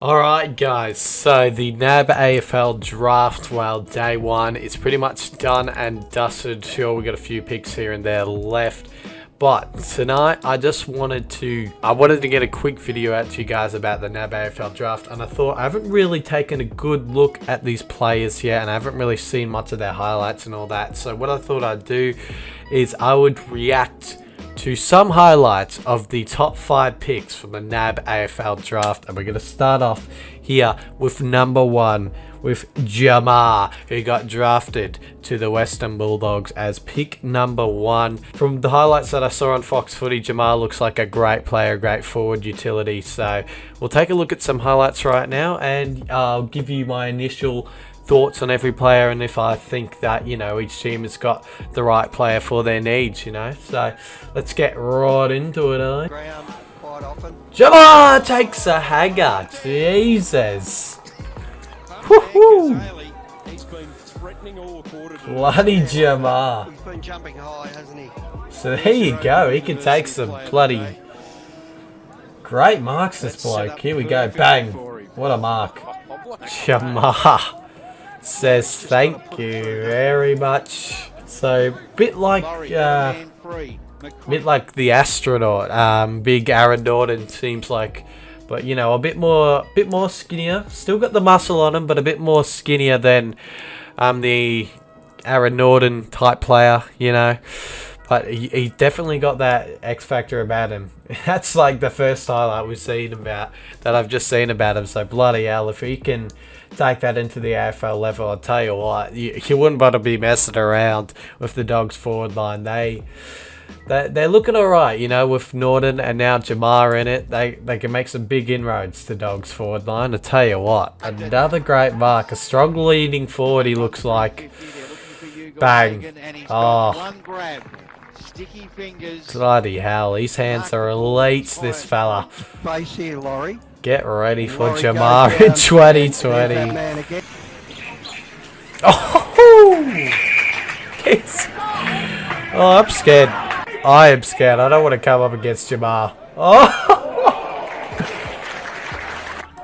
Alright guys, so the NAB AFL draft, well, day one is pretty much done and dusted. Sure, we got a few picks here and there left, but tonight I wanted to get a quick video out to you guys about the NAB AFL draft, and I thought I haven't really taken a good look at these players yet, and I haven't really seen much of their highlights and all that. So what I thought I'd do is I would react to some highlights of the top 5 picks from the NAB AFL draft, and we're going to start off here with number 1 with Jamar, who got drafted to the Western Bulldogs as pick number 1. From the highlights that I saw on Fox Footy, Jamar looks like a great player, great forward utility. So we'll take a look at some highlights right now, and I'll give you my initial thoughts on every player, and if I think that, you know, each team has got the right player for their needs, you know. So let's get right into it, Jamar takes a hagger. Jesus. Woohoo. Bloody Jamar. He's been jumping high, hasn't he? So there you go. He can take some bloody great marks, this bloke. Here we go. Bang. What a mark. Jamar says thank you very much. So bit like the astronaut, big Aaron Norton seems like, but you know, a bit more skinnier. Still got the muscle on him, but a bit more skinnier than the Aaron Norton type player, you know. But he definitely got that X factor about him. That's like the first highlight we've seen about, that I've just seen about him. So bloody hell, if he can take that into the AFL level, I'll tell you what, you wouldn't want to be messing around with the Dogs forward line. They're looking alright, you know, with Norton and now Jamar in it. They can make some big inroads to Dogs forward line. I'll tell you what, another great mark, a strong leading forward he looks like. Bang. Oh. Bloody hell, his hands are elite, this fella. Base here, Laurie. Get ready for Jamar in 2020. Oh! Oh, I'm scared. I am scared. I don't want to come up against Jamar. Oh!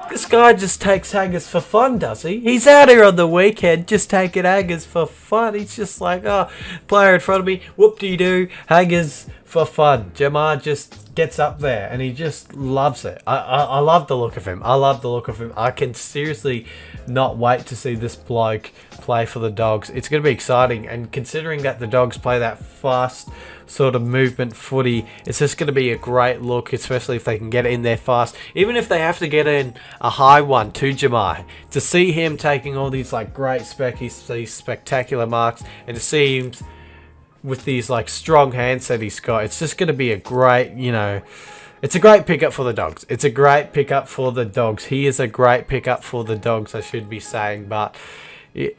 This guy just takes hangers for fun, does he? He's out here on the weekend just taking hangers for fun. He's just like, oh, player in front of me, whoop-de-doo, hangers for fun. Jamar just gets up there and he just loves it. I love the look of him. I love the look of him. I can seriously not wait to see this bloke play for the Dogs. It's going to be exciting, and considering that the Dogs play that fast sort of movement footy, it's just going to be a great look, especially if they can get in there fast. Even if they have to get in a high one to Jamar, to see him taking all these like great these spectacular marks, and to see him with these like strong hands that he's got, it's just going to be a great, you know, it's a great pickup for the Dogs. It's a great pickup for the Dogs. He is a great pickup for the Dogs, I should be saying. But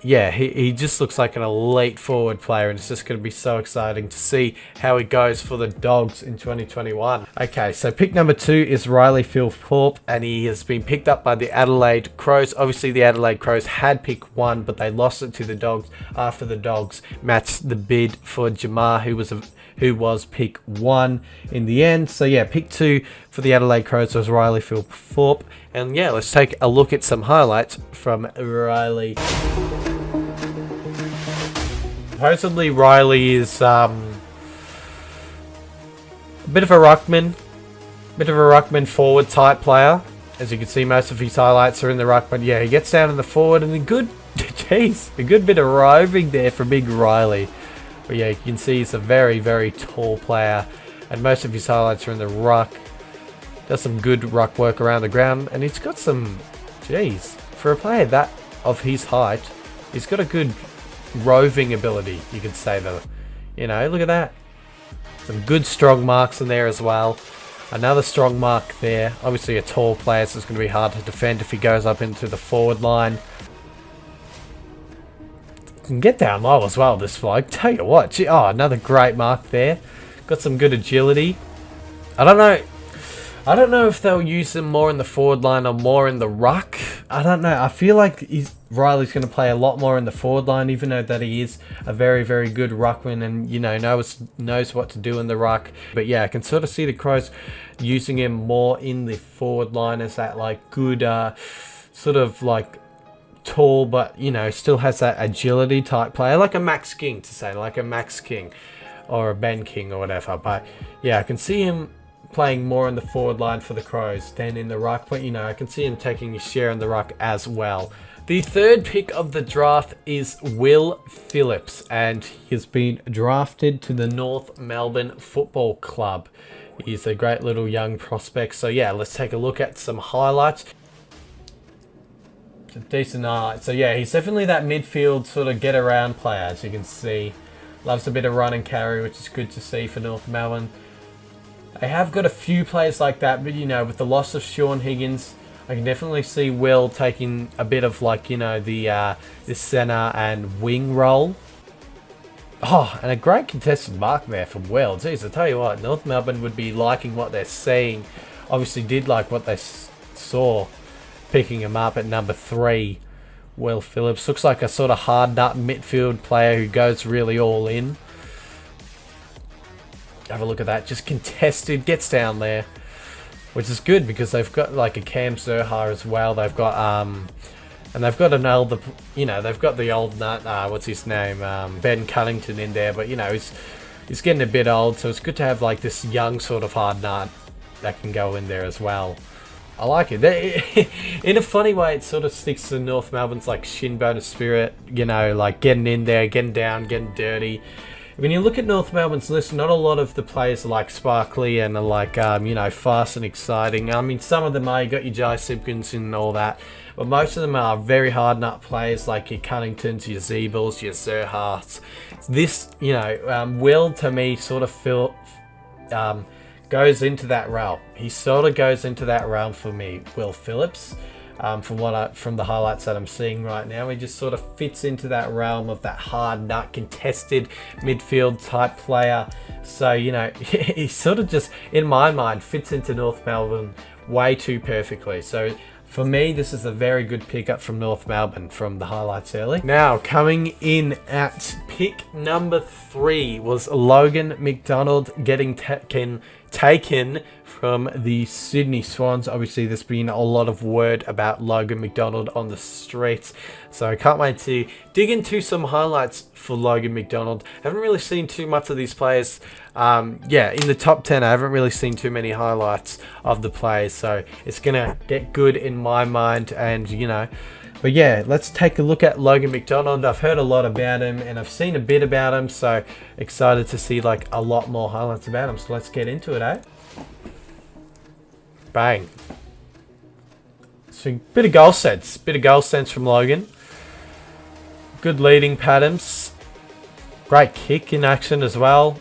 yeah, he just looks like an elite forward player, and it's just going to be so exciting to see how he goes for the Dogs in 2021. Okay, so pick number 2 is Riley Thilthorpe, and he has been picked up by the Adelaide Crows. Obviously, the Adelaide Crows had pick 1, but they lost it to the Dogs after the Dogs matched the bid for Jamar, who was pick 1 in the end. So yeah, pick 2 for the Adelaide Crows was Riley Thilthorpe. And yeah, let's take a look at some highlights from Riley. Supposedly Riley is a bit of a ruckman forward type player. As you can see, most of his highlights are in the ruckman. Yeah, he gets down in the forward, and a good bit of roving there for big Riley. But yeah, you can see he's a very, very tall player, and most of his highlights are in the ruck. Does some good ruck work around the ground, and he's got some, geez, for a player that of his height, he's got a good roving ability, you could say though. You know, look at that. Some good strong marks in there as well. Another strong mark there. Obviously a tall player, so it's going to be hard to defend if he goes up into the forward line. Can get down low as well, this bloke. Tell you what, gee, oh, another great mark there. Got some good agility. I don't know if they'll use him more in the forward line or more in the ruck. I don't know. I feel like Riley's going to play a lot more in the forward line, even though that he is a very, very good ruckman and, you know, knows what to do in the ruck. But yeah, I can sort of see the Crows using him more in the forward line as that, like, good, sort of, like, tall, but, you know, still has that agility type player. Like a Max King, to say. Like a Max King or a Ben King or whatever. But yeah, I can see him playing more in the forward line for the Crows than in the ruck, but you know, I can see him taking his share in the ruck as well. The third pick of the draft is Will Phillips, and he has been drafted to the North Melbourne Football Club. He's a great little young prospect, so yeah, let's take a look at some highlights. It's a decent highlight. So yeah, he's definitely that midfield sort of get around player, as you can see. Loves a bit of run and carry, which is good to see for North Melbourne. They have got a few players like that, but, you know, with the loss of Shaun Higgins, I can definitely see Will taking a bit of, like, you know, the centre and wing role. Oh, and a great contested mark there from Will. Jeez, I tell you what, North Melbourne would be liking what they're seeing. Obviously did like what they saw, picking him up at number 3. Will Phillips looks like a sort of hard nut midfield player who goes really all in. Have a look at that, just contested, gets down there, which is good because they've got like a Cam Zurhaar as well. They've got and they've got an older, you know, they've got the old nut, what's his name, Ben Cunnington in there, but you know, he's getting a bit old, so it's good to have like this young sort of hard nut that can go in there as well. I like it. In a funny way, it sort of sticks to North Melbourne's like shin bone of spirit, you know, like getting in there, getting down, getting dirty. When you look at North Melbourne's list, not a lot of the players are like sparkly and are like, you know, fast and exciting. I mean, some of them are, you got your Jai Simpkins and all that, but most of them are very hard nut players like your Cunningtons, your Zeebles, your Zurhaars. This, you know, Will to me sort of goes into that realm. He sort of goes into that realm for me, Will Phillips. From the highlights that I'm seeing right now, he just sort of fits into that realm of that hard nut contested midfield type player. So, you know, he sort of just, in my mind, fits into North Melbourne way too perfectly. So for me, this is a very good pickup from North Melbourne from the highlights early. Now, coming in at pick number 3 was Logan McDonald getting taken from the Sydney Swans. Obviously, there's been a lot of word about Logan McDonald on the streets, so I can't wait to dig into some highlights for Logan McDonald. I haven't really seen too much of these players. Yeah, in the top 10, I haven't really seen too many highlights of the players, so it's gonna get good in my mind, and you know. But yeah, let's take a look at Logan McDonald. I've heard a lot about him and I've seen a bit about him, so excited to see like a lot more highlights about him. So let's get into it, eh? Bang. So bit of goal sense from Logan. Good leading patterns. Great kick in action as well.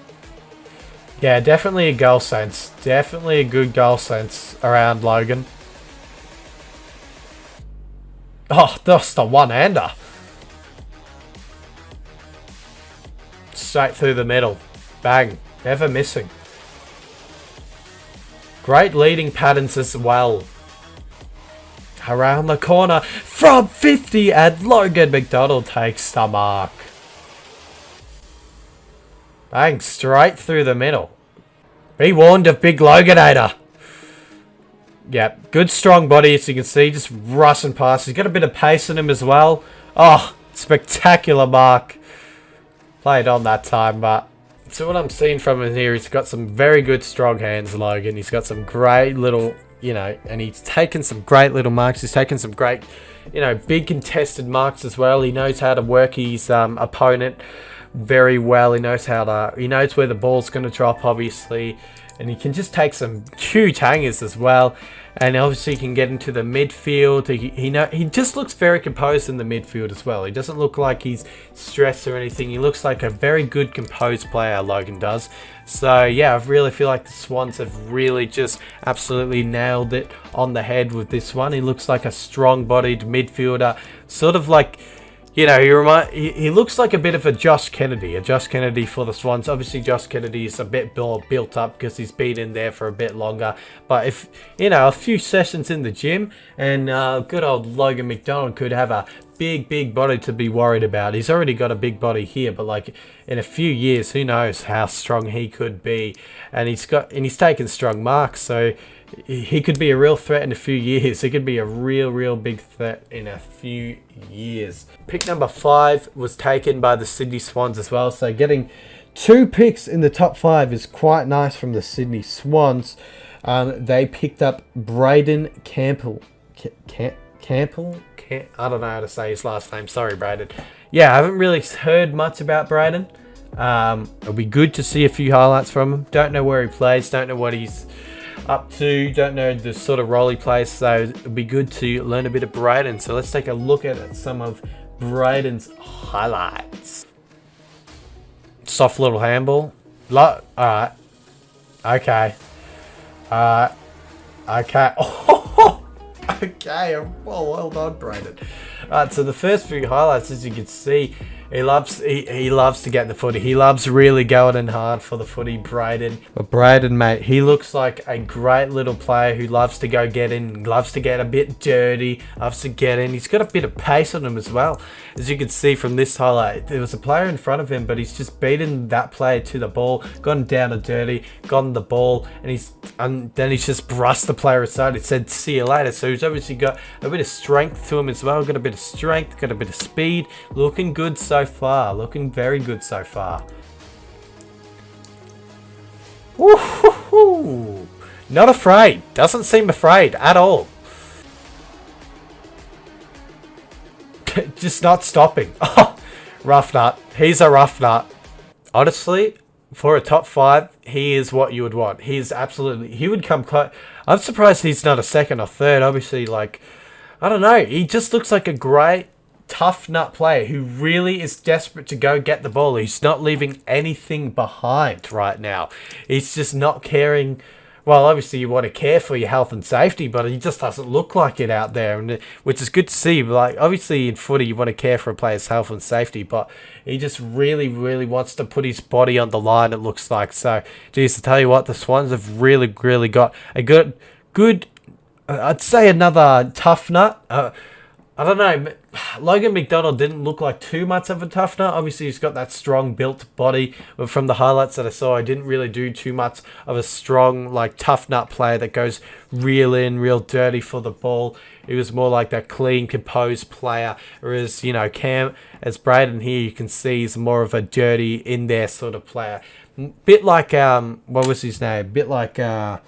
Yeah, definitely a goal sense. Definitely a good goal sense around Logan. Oh, that's the one-hander. Straight through the middle. Bang. Never missing. Great leading patterns as well. Around the corner from 50, and Logan McDonald takes the mark. Bang. Straight through the middle. Be warned of Big Loganator. Yep, good strong body, as you can see, just rushing past. He's got a bit of pace in him as well. Oh, spectacular mark. Played on that time, but... So what I'm seeing from him here, he's got some very good strong hands, Logan. He's got some great little, you know, and he's taken some great little marks. He's taken some great, you know, big contested marks as well. He knows how to work his opponent very well. He knows where the ball's going to drop, obviously. And he can just take some huge hangers as well. And obviously he can get into the midfield. He just looks very composed in the midfield as well. He doesn't look like he's stressed or anything. He looks like a very good composed player, Logan does. So yeah, I really feel like the Swans have really just absolutely nailed it on the head with this one. He looks like a strong-bodied midfielder. Sort of like, You know, he looks like a bit of a Josh Kennedy for the Swans. Obviously, Josh Kennedy is a bit more built up because he's been in there for a bit longer. But if, you know, a few sessions in the gym, and good old Logan McDonald could have a big body to be worried about. He's already got a big body here, but like in a few years, who knows how strong he could be. And he's taken strong marks, so he could be a real threat in a few years. He could be a real big threat in a few years. Pick number 5 was taken by the Sydney Swans as well. So getting 2 picks in the top 5 is quite nice from the Sydney Swans. They picked up Braden Campbell. Campbell? I don't know how to say his last name. Sorry, Braden. Yeah, I haven't really heard much about Braden. It'll be good to see a few highlights from him. Don't know where he plays. Don't know what he's up to, don't know the sort of role he plays, so it'll be good to learn a bit of Braden. So let's take a look at some of Braden's highlights. Soft little handball. Alright. Okay. Okay. Oh, okay. Well done, Braden. Alright, so the first few highlights, as you can see, he loves to get the footy. He loves really going in hard for the footy, Braden. But Braden, mate, he looks like a great little player who loves to go get in, loves to get a bit dirty, loves to get in. He's got a bit of pace on him as well. As you can see from this highlight, there was a player in front of him, but he's just beaten that player to the ball, gone down to dirty, gotten the ball, and then he's just brushed the player aside. It said, see you later. So he's obviously got a bit of strength to him as well. Got a bit of strength, got a bit of speed. Looking good so far. Looking very good so far. Woohoo! Not afraid. Doesn't seem afraid at all. Just not stopping. Oh, rough nut. He's a rough nut. Honestly, for a top 5, he is what you would want. He's absolutely... He would come close. I'm surprised he's not a second or third. Obviously, like... I don't know. He just looks like a great, tough nut player who really is desperate to go get the ball. He's not leaving anything behind right now. He's just not caring. Well, obviously you want to care for your health and safety, but he just doesn't look like it out there, and which is good to see. Like, obviously in footy you want to care for a player's health and safety, but he just really wants to put his body on the line, it looks like. So, geez, to tell you what, the Swans have really got a good. I'd say another tough nut. I don't know. Logan McDonald didn't look like too much of a tough nut. Obviously, he's got that strong built body. But from the highlights that I saw, I didn't really do too much of a strong, like, tough nut player that goes real dirty for the ball. He was more like that clean, composed player. Whereas, you know, as Braden here, you can see he's more of a dirty, in there sort of player. Bit like, what was his name? Bit like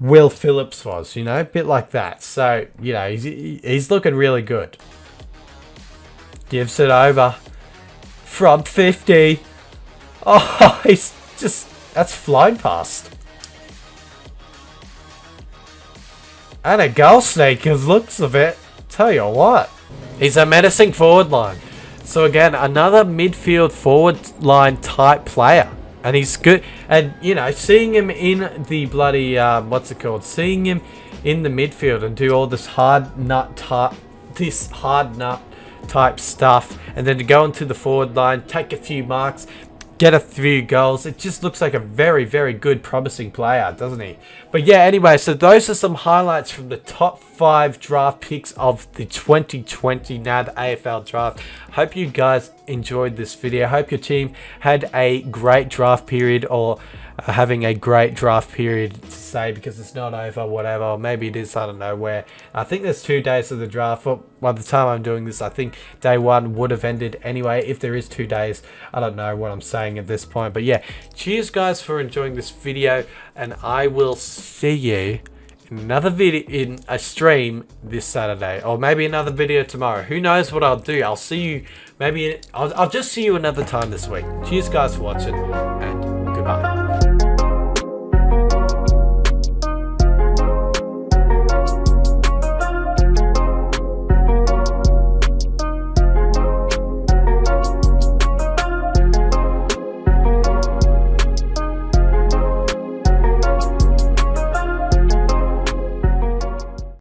Will Phillips was, you know? Bit like that. So, you know, he's looking really good. Gives it over from 50. Oh, he's just... That's flying past. And a goal sneak, as looks of it. Tell you what. He's a menacing forward line. So again, another midfield forward line type player. And he's good. And, you know, seeing him in the bloody... what's it called? Seeing him in the midfield and do all this hard nut type stuff, and then to go into the forward line, take a few marks, get a few goals. It just looks like a very good, promising player, doesn't he? But yeah, anyway, so those are some highlights from the top 5 draft picks of the 2020 NAB AFL draft. Hope you guys enjoyed this video. Hope your team had a great draft period, or having a great draft period to say, because it's not over, whatever. Or maybe it is, I don't know where. I think there's 2 days of the draft. Well, by the time I'm doing this, I think day 1 would have ended anyway. If there is 2 days, I don't know what I'm saying at this point. But yeah, cheers guys for enjoying this video, and I will see you in another video, in a stream this Saturday, or maybe another video tomorrow. Who knows what I'll do? I'll see you, maybe I'll just see you another time this week. Cheers guys for watching, and goodbye.